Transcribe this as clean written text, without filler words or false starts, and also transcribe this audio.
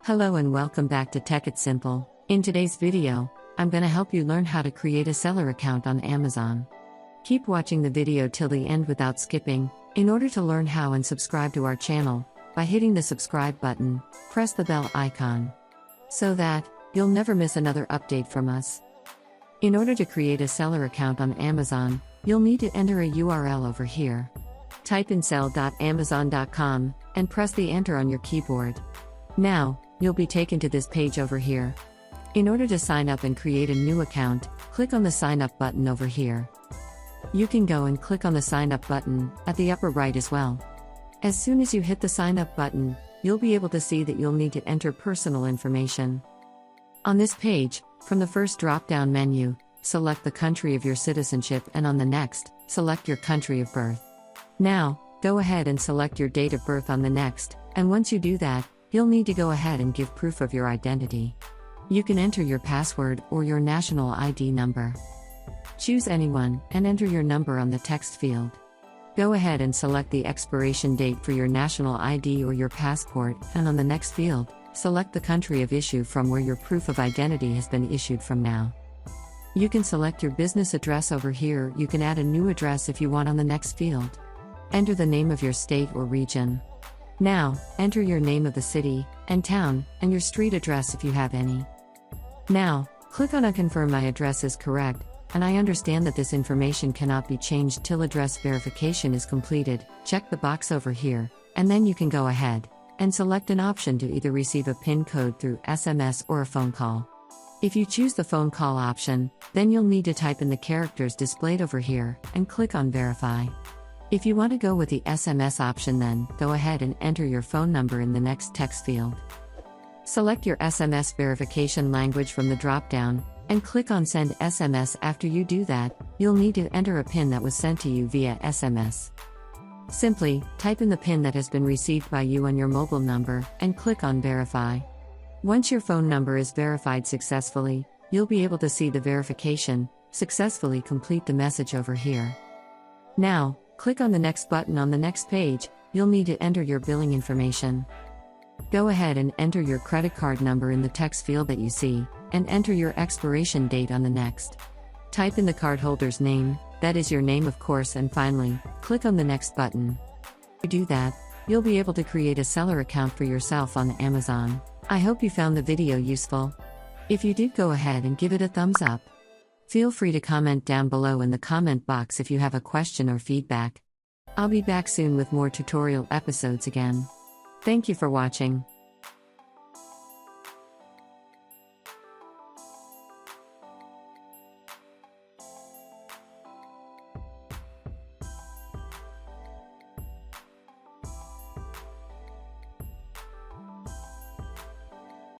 Hello and welcome back to Tech It Simple. In today's video, I'm going to help you learn how to create a seller account on Amazon. Keep watching the video till the end without skipping. In order to learn how and subscribe to our channel, by hitting the subscribe button, press the bell icon, so that you'll never miss another update from us. In order to create a seller account on Amazon, you'll need to enter a URL over here. Type in sell.amazon.com and press the enter on your keyboard. Now, you'll be taken to this page over here. In order to sign up and create a new account, click on the sign up button over here. You can go and click on the sign up button at the upper right as well. As soon as you hit the sign up button, you'll be able to see that you'll need to enter personal information. On this page, from the first drop-down menu, select the country of your citizenship and on the next, select your country of birth. Now, go ahead and select your date of birth on the next, and once you do that, you'll need to go ahead and give proof of your identity. You can enter your password or your national ID number. Choose anyone and enter your number on the text field. Go ahead and select the expiration date for your national ID or your passport, and on the next field, select the country of issue from where your proof of identity has been issued from now. You can select your business address over here. You can add a new address if you want on the next field. Enter the name of your state or region. Now, enter your name of the city and town and your street address if you have any. Now, click on confirm my address is correct, and I understand that this information cannot be changed till address verification is completed. Check the box over here, and then you can go ahead and select an option to either receive a PIN code through SMS or a phone call. If you choose the phone call option, then you'll need to type in the characters displayed over here and click on verify. If you want to go with the SMS option, then go ahead and enter your phone number in the next text field. Select your SMS verification language from the drop-down, and click on Send SMS. After you do that, you'll need to enter a PIN that was sent to you via SMS. Simply, type in the PIN that has been received by you on your mobile number, and click on Verify. Once your phone number is verified successfully, you'll be able to see the verification successfully complete the message over here. Now, click on the next button on the next page. You'll need to enter your billing information. Go ahead and enter your credit card number in the text field that you see, and enter your expiration date on the next. Type in the cardholder's name, that is your name of course, and finally, click on the next button. To do that, you'll be able to create a seller account for yourself on Amazon. I hope you found the video useful. If you did, go ahead and give it a thumbs up. Feel free to comment down below in the comment box if you have a question or feedback. I'll be back soon with more tutorial episodes again. Thank you for watching.